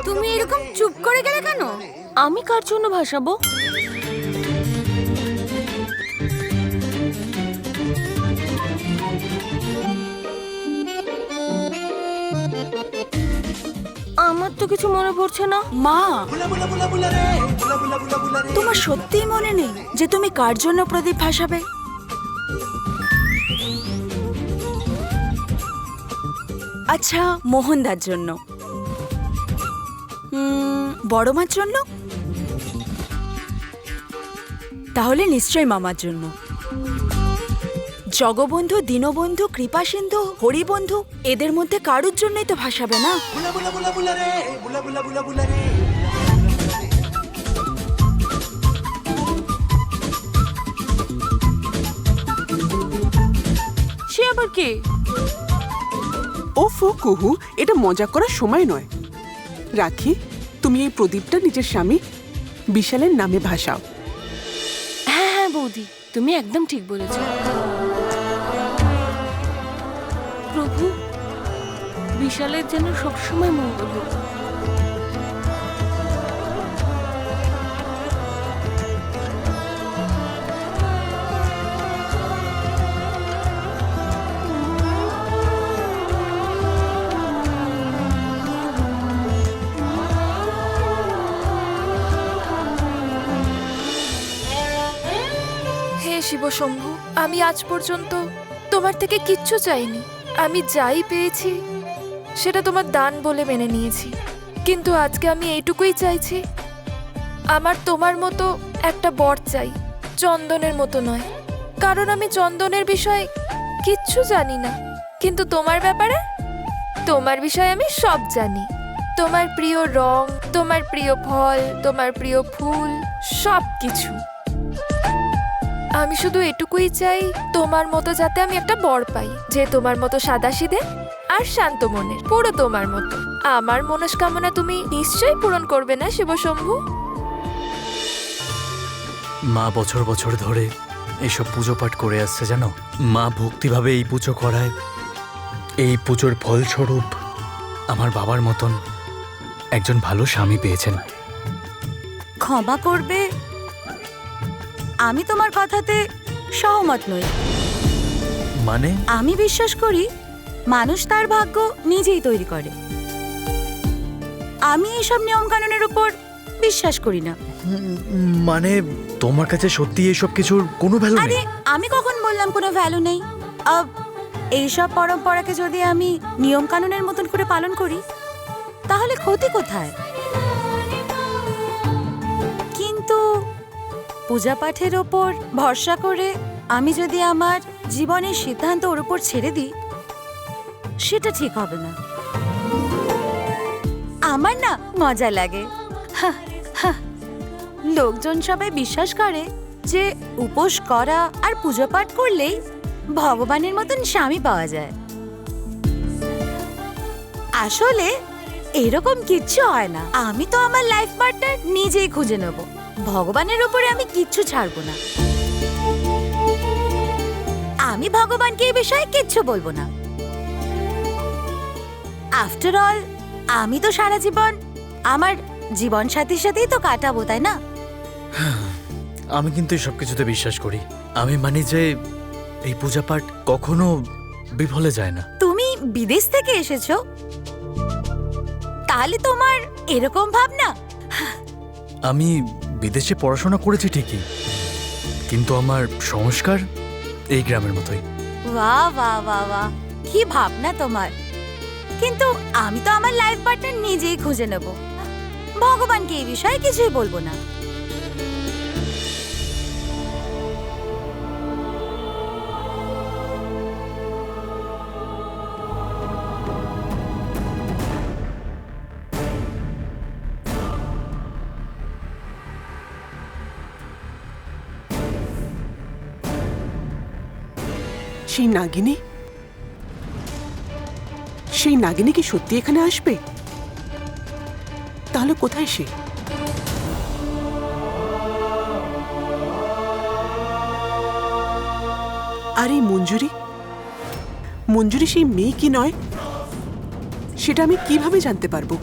তুমি এরকম চুপ করে গেলে কেন? আমি কার জন্য ভাসাবো? আমার তো কিছু মনে পড়ছে না। মা, তোমার সত্যিই মনে নেই যে তুমি কার জন্য প্রদীপ ভাসাবে? আচ্ছা, মোহনদার জন্য, বড় মার জন্য, তাহলে নিশ্চয়ই মামার জন্য। জগবন্ধু, দীনবন্ধু, কৃপাসিন্ধু, হরিবন্ধু, এদের মধ্যে কারুর জন্যই তো ভাসাবে না? সে আবার কে? ওফো কুহু, এটা মজা করার সময় নয়। রাখি, তুমি এই প্রদীপটা নিজের স্বামী বিশালের নামে ভাসাও। হ্যাঁ হ্যাঁ বৌদি, তুমি একদম ঠিক বলেছ। প্রভু, বিশালের যেন সবসময় মঙ্গল হোক। হে শিবশম্ভু, আমি আজ পর্যন্ত তোমার থেকে কিচ্ছু চাইনি। আমি যাই পেয়েছি সেটা তোমার দান বলে মেনে নিয়েছি। কিন্তু আজকে আমি এইটুকুই চাইছি, আমার তোমার মতো একটা বর চাই, চন্দনের মতো নয়। কারণ আমি চন্দনের বিষয়ে কিচ্ছু জানি না, কিন্তু তোমার ব্যাপারে, তোমার বিষয়ে আমি সব জানি। তোমার প্রিয় রং, তোমার প্রিয় ফল, তোমার প্রিয় ফুল, সব কিছু। আমি শুধু এটুকুই চাই, তোমার মতো যাতে আমি একটা বর পাই, যে তোমার মতো সাদাসিধে আর শান্ত মনের, পুরো তোমার মতো। আমার মনস্কামনা তুমি নিশ্চয়ই পূরণ করবে না শিবশম্ভু? মা বছর বছর ধরে এইসব পুজো পাঠ করে আসছে জানো। মা ভক্তিভাবে এই পুজো করায়। এই পুজোর ফলস্বরূপ আমার বাবার মতন একজন ভালো স্বামী পেয়েছেন। ক্ষমা করবে, আমি তোমার কথাতে সহমত নই। মানে? আমি বিশ্বাস করি মানুষ তার ভাগ্য নিজেই তৈরি করে। আমি এসব নিয়ম কানুনের উপর বিশ্বাস করি না। মানে তোমার কাছে সত্যি এইসব কিছুর কোনো ভ্যালু আরে নেই? আমি কখন বললাম কোনো ভ্যালু নেই? এইসব পরম্পরাকে যদি আমি নিয়ম কানুনের মতন করে পালন করি তাহলে ক্ষতি কোথায়? কিন্তু পূজা পাঠের ওপর ভরসা করে আমি যদি আমার জীবনের সিদ্ধান্ত ওর উপর ছেড়ে দিই, সেটা ঠিক হবে না। আমার না মজা লাগে। লোকজন সবাই বিশ্বাস করে যে উপোস করা আর পুজো পাঠ করলেই ভগবানের মতন স্বামী পাওয়া যায়। আসলে এরকম কিচ্ছু হয় না। আমি তো আমার লাইফ পার্টনার নিজেই খুঁজে নেব। ভগবানের উপরে আমি কিচ্ছু ছাড়বো না। আমি ভগবানকে এই বিষয়ে কিচ্ছু বলবো না। আফটার অল আমি তো সারা জীবন আমার জীবন সাথীর সাথেই তো কাটাবো, তাই না? আমি কিন্তু এই সব কিছুতে বিশ্বাস করি। আমি মানি যে এই পূজা পাঠ কখনো বিফলে যায় না। তুমি বিদেশ থেকে এসেছো, তাহলে তোমার এরকম ভাবনা? আমি বিদেশে পড়াশোনা করেছি ঠিকই, কিন্তু আমার সংস্কার এই গ্রামের মতোই। বাহ বাহ বাহ বাহ, কি ভাবনা তোমার! কিন্তু আমি তো আমার লাইফ পার্টনার নিজেই খুঁজে নেব। ভগবানকে এই বিষয়ে কিছুই বলবো না। সেই নাগিনী, সেই নাগিনী কি সত্যি এখানে আসবে? তাহলে কোথায় সে? আর এই মঞ্জুরি, মঞ্জুরি সেই মেয়ে কি নয় সেটা আমি কিভাবে জানতে পারবো?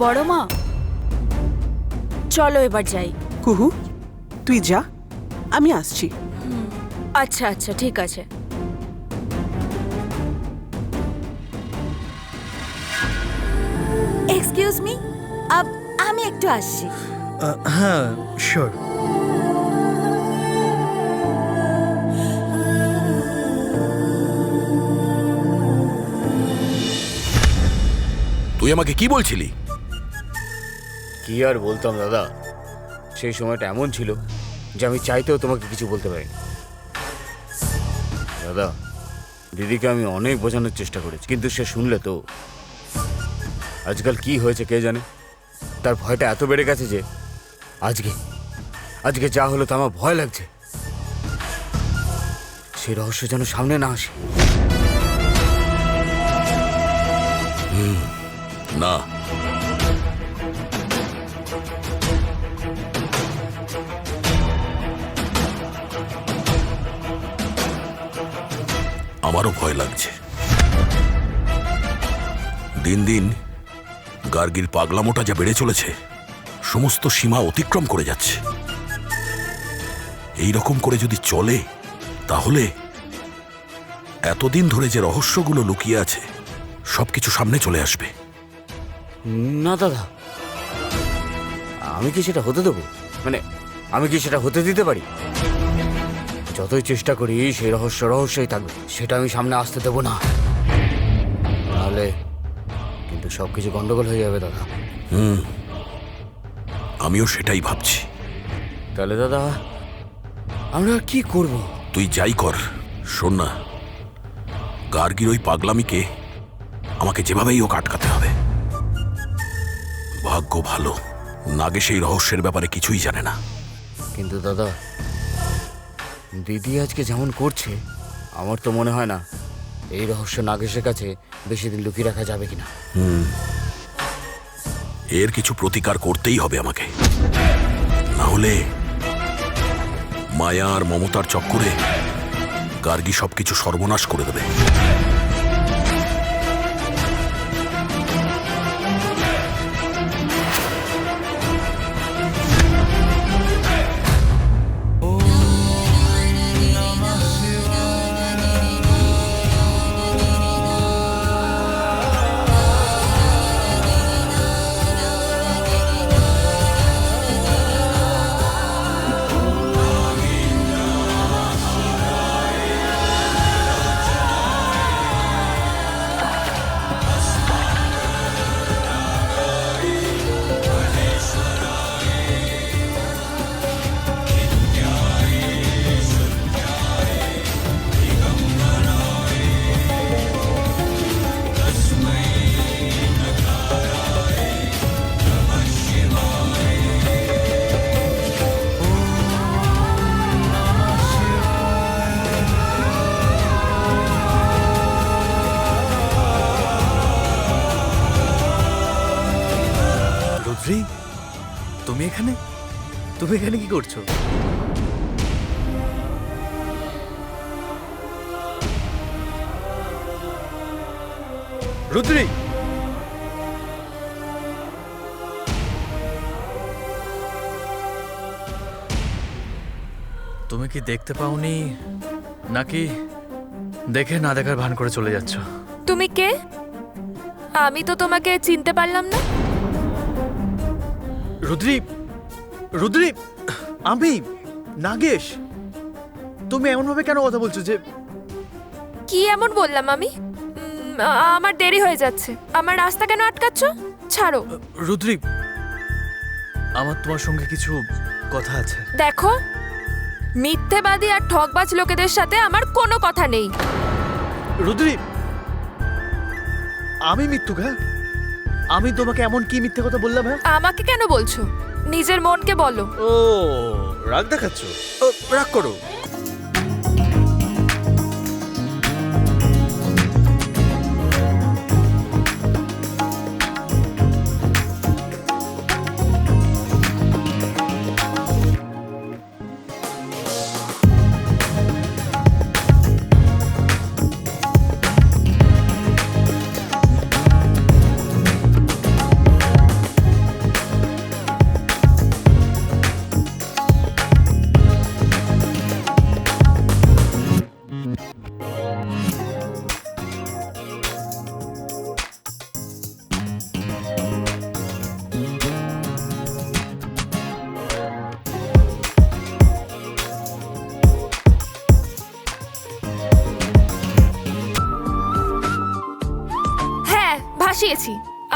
বড় মা, চলো এবার যাই। কুহু, তুই যা, আমি আসছি। আচ্ছা আচ্ছা, ঠিক আছে। এক্সকিউজ মি, আমি একটু আসছি। হ্যাঁ, শিওর। তুই আমাকে কি বলছিলি? কি আর বলতাম দাদা, সেই সময়টা এমন ছিল যে আমি চাইতেও তোমাকে কিছু বলতে পারিনি। দাদা, দিদিকে আমি অনেক বোঝানোর চেষ্টা করেছি, কিন্তু সে শুনলে তো। আজকাল কি হয়েছে কে জানে, তার ভয়টা এত বেড়ে গেছে যে আজকে যা হলো তা আমার ভয় লাগছে। সেই রহস্য যেন সামনে না আসে। না, আমারও ভয় লাগছে। দিন দিন গার্গীর পাগলামোটা যা বেড়ে চলেছে, সমস্ত সীমা অতিক্রম করে যাচ্ছে। এই রকম করে যদি চলে, তাহলে এতদিন ধরে যে রহস্যগুলো লুকিয়ে আছে সবকিছু সামনে চলে আসবে। না দাদা, আমি কি সেটা হতে দেবো? মানে আমি কি সেটা হতে দিতে পারি? যতই চেষ্টা করি সেই রহস্যই থাকবে, সেটা আমি সামনে আসতে দেবো না। তাহলে কিন্তু সবকিছু গন্ডগোল হয়ে যাবে দাদা। আমিও সেটাই ভাবছি। তাহলে দাদা আমরা আর কি করব? তুই যাই কর, শোন না, গার্গীর ওই পাগলামিকে আমাকে যেভাবেই হোক আটকাতে হবে। ভাগ্য ভালো, নাগেশ এই রহস্যের ব্যাপারে কিছুই জানে না। কিন্তু দাদা, দিদি আজকে যেমন করছে, আমার তো মনে হয় না এই রহস্য নাগেশের কাছে বেশি দিন লুকিয়ে রাখা যাবে কিনা। এর কিছু প্রতিকার করতেই হবে আমাকে, না হলে মায়া আর মমতার চক্করে গার্গী সবকিছু সর্বনাশ করে দেবে। রুদ্রি, তুমি এখানে কি করছো? রুদ্রি, তুমি কি দেখতে পাওনি, নাকি দেখে না দেখার ভান করে চলে যাচ্ছ? তুমি কে? আমি তো তোমাকে চিনতে পারলাম না। রুদ্রি, আমি নাগেশ। তুমি এমন ভাবে কেন কথা বলছো যে? কি এমন বললাম আমি? আমার দেরি হয়ে যাচ্ছে, আমার রাস্তা কেন আটকাচ্ছ? ছাড়ো। রুদ্রি, আমার তোমার সঙ্গে কিছু কথা আছে। দেখো, মিথ্যেবাদী আর ঠকবাজ লোকেদের সাথে আমার কোনো কথা নেই। রুদ্রি, আমি মিথ্যুক? হ্যাঁ, আমি তোমাকে এমন কি মিথ্যে কথা বললাম? হ্যাঁ, আমাকে কেন বলছো? নিজের মনকে বলো। ও, রাগ দেখাচ্ছ? রাগ করো।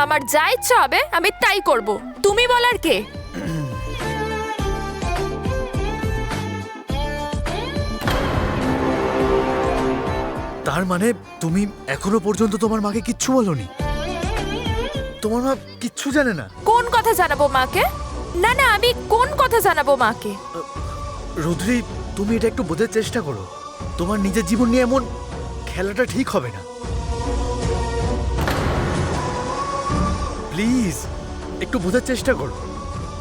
আমার যা ইচ্ছা হবে আমি তাই করব, তুমি বলার কে? তার মানে তুমি এখনো পর্যন্ত তোমার মাকে কিচ্ছু বলনি? তোমার মা কিচ্ছু জানে না? কোন কথা জানাবো মাকে? না না, আমি কোন কথা জানাবো মাকে? রুদ্রি, তুমি এটা একটু বোঝার চেষ্টা করো। তোমার নিজের জীবন নিয়ে এমন খেলাটা ঠিক হবে না। প্লিজ একটু বোঝার চেষ্টা করো।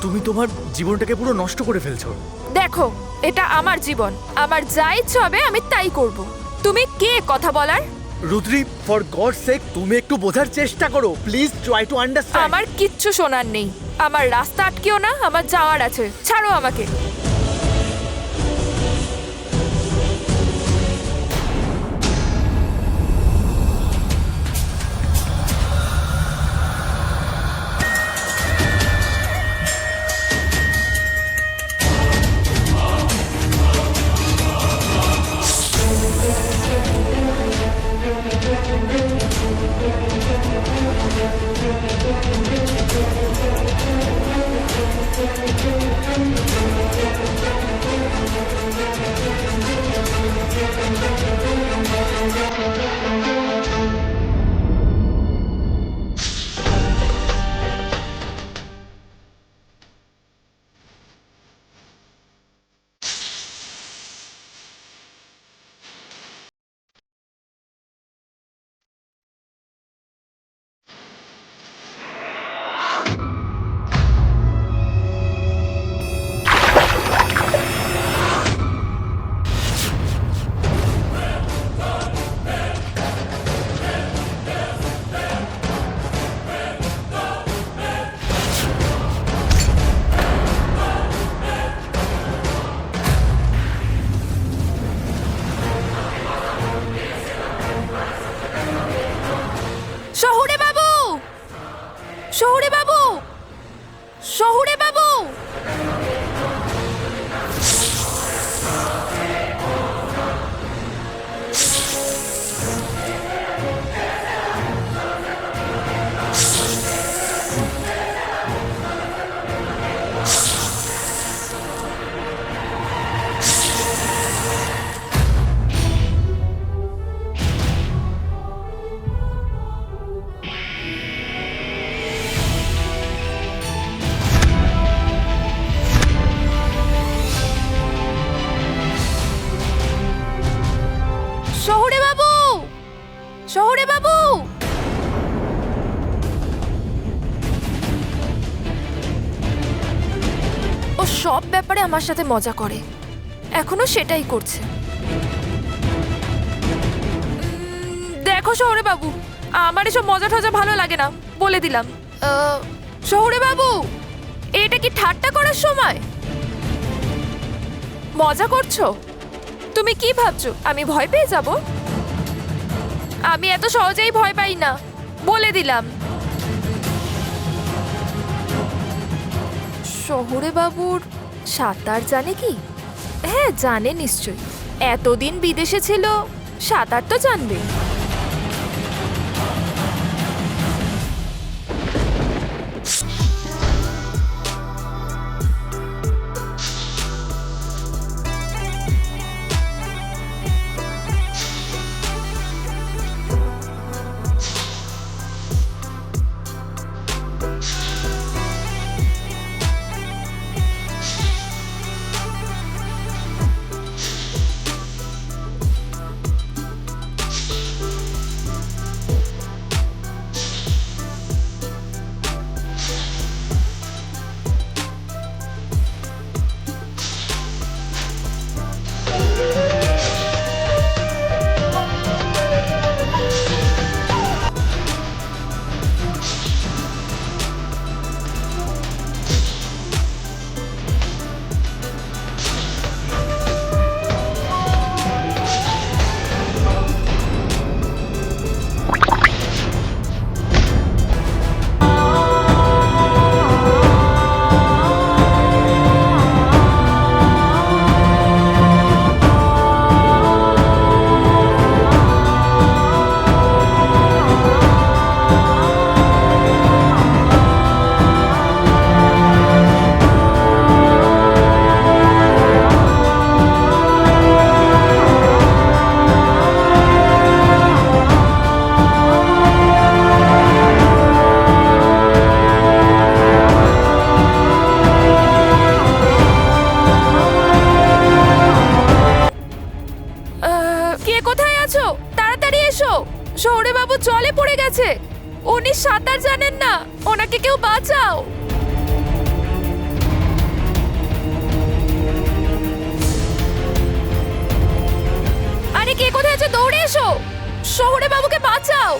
তুমি তোমার জীবনটাকে পুরো নষ্ট করে ফেলছো। দেখো, এটা আমার জীবন, আমার যা ইচ্ছা হবে আমি তাই করব। তুমি কে কথা বলার? রুদ্রি, ফর গড সেক তুমি একটু বোঝার চেষ্টা করো। Please try to understand. আমার কিচ্ছু শোনার নেই। আমার রাস্তা আটকেও না, আমার যাওয়ার আছে, ছাড়ো আমাকে। শহুরে বাবু, শহুরে বাবু, শহুরে বাবু! শহুরে বাবু, শহুরে বাবু! ও সব ব্যাপারে আমার সাথে মজা করে, এখনো সেটাই করছে। দেখো শহুরে বাবু, আমার এসব মজা টজা ভালো লাগে না, বলে দিলাম। শহুরে বাবু, এটা কি ঠাট্টা করার সময়? মজা করছো? তুমি কি ভাবছো আমি ভয় পেয়ে যাব? আমি এত সহজেই ভয় পাই না, বলে দিলাম। শহুরে বাবুর সাঁতার জানে কি? হ্যাঁ জানে নিশ্চয়ই, এতদিন বিদেশে ছিল, সাঁতার তো জানবে। সাঁতার জানেন না, ওনাকে কেউ বাঁচাও। আরে কে কোথায় আছে, দৌড়ে এসো, শহুরে বাবুকে বাঁচাও।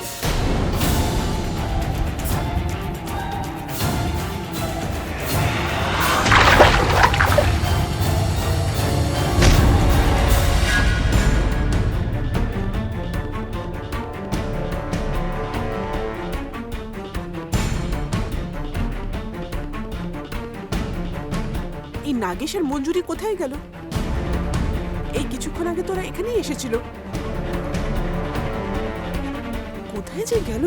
এই নাগেশ আর মঞ্জুরি কোথায় গেল? এই কিছুক্ষণ আগে তোরা এখানেই এসেছিল। কোথায় যে গেল?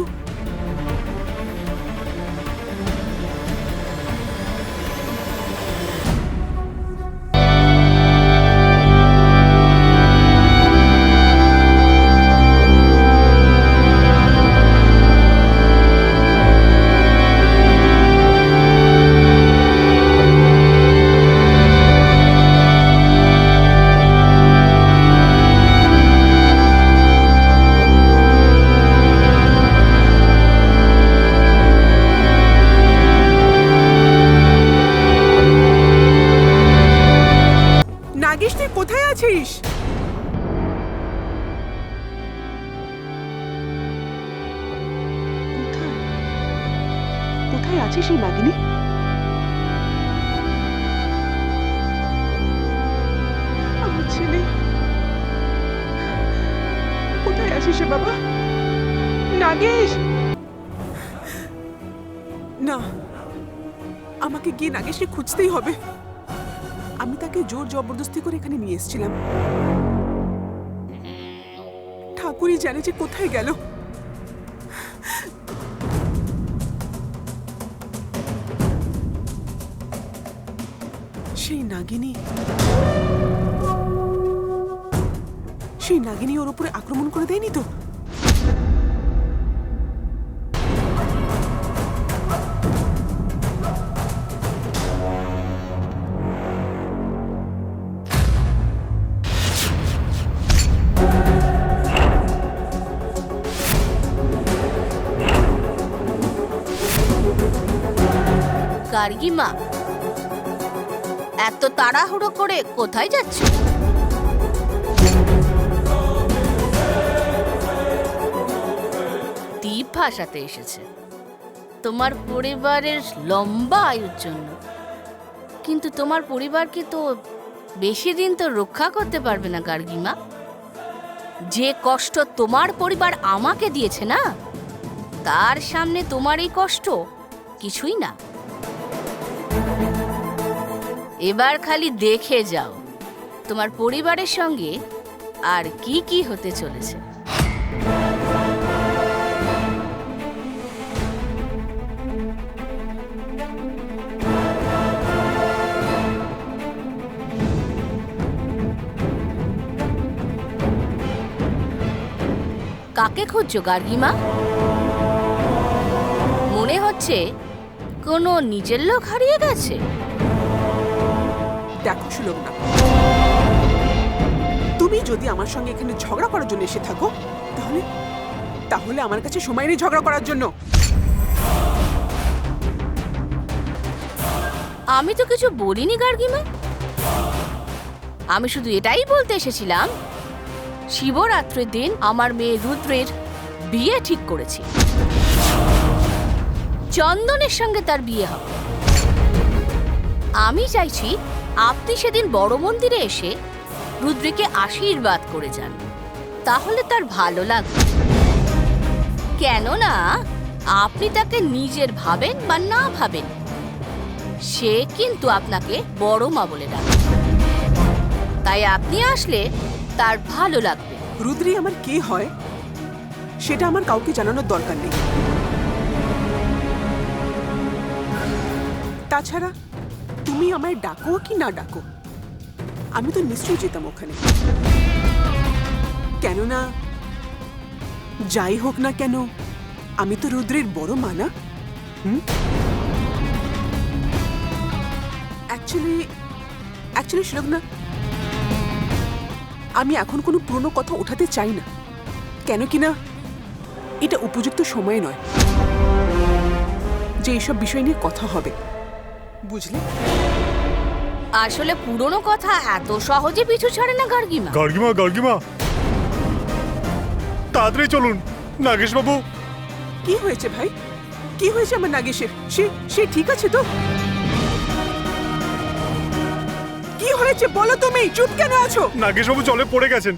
নাগেশ, তুই কোথায় আছিস? কোথায় আছিস এই নাগিনী? আমার ছেলে কোথায় আছিস রে বাবা? নাগেশ! না, আমাকে গিয়ে নাগেশকে খুঁজতেই হবে। আমি তাকে জোর জবরদস্তি করে এখানে নিয়ে এসেছিলাম। ঠাকুরই জানে যে কোথায় গেল। সেই নাগিনী ওর উপরে আক্রমণ করে দেয়নি তো? গার্গিমা, এত তাড়াহুড়ো করে কোথায় যাচ্ছ? দ্বীপ ভাসাতে এসেছে তোমার পরিবারের লম্বা আয়ুর জন্য। কিন্তু তোমার পরিবারকে তো বেশি দিন তো রক্ষা করতে পারবে না গার্গিমা। যে কষ্ট তোমার পরিবার আমাকে দিয়েছে না, তার সামনে তোমার এই কষ্ট কিছুই না। এবার খালি দেখে যাও তোমার পরিবারের সঙ্গে আর কি কি হতে চলেছে। কাকে খুঁজছো গার্গিমা? মনে হচ্ছে কোনো নিজের লোক হারিয়ে গেছে। দেখো সুলগ্না, তুমি যদি আমার সঙ্গে এখানে ঝগড়া করার জন্য এসে থাকো, তাহলে আমার কাছে সময় নেই ঝগড়া করার জন্য। আমি তো কিছু বলিনি গার্গিমা। আমি শুধু এটাই বলতে এসেছিলাম, শিবরাত্রির দিন আমার মেয়ে রুদ্রের বিয়ে ঠিক করেছি। চন্দনের সঙ্গে তার বিয়ে হবে। আমি চাইছি আপনি সেদিন বড় মন্দিরে এসে রুদ্রকে আশীর্বাদ করে যান, তাহলে তার ভালো লাগবে। কেননা আপনি তাকে নিজের ভাবেন বা না ভাবেন, সে কিন্তু আপনাকে বড় মা বলে ডাকে। তাই আপনি আসলে তার ভালো লাগবে। রুদ্রি আমার কে হয় সেটা আমার কাউকে জানানোর দরকার নেই। তাছাড়া তুমি আমায় ডাকো কি না ডাকো, আমি তো নিশ্চয়ই যেতাম ওখানে। কেননা যাই হোক না কেন, আমি তো রুদ্রের বড় মা না। অ্যাকচুয়ালি সুলগ্না, আমি এখন কোনো পুরনো কথা ওঠাতে চাই না। কেন কিনা এটা উপযুক্ত সময় নয়। যে এইসব বিষয় নিয়ে কথা হবে, বুঝলে? আসলে পুরনো কথা এত সহজে পিছু ছাড়ে না গার্গিমা। গার্গিমা গার্গিমা তাড়াতাড়ি চলুন, নাগেশ বাবু। কি হয়েছে ভাই? কি হয়েছে আমার নাগেশের? সে ঠিক আছে তো? কি হয়েছে বলো, তুমি চুপ কেন আছো? নাগেশ বাবু জলে পড়ে গেছেন।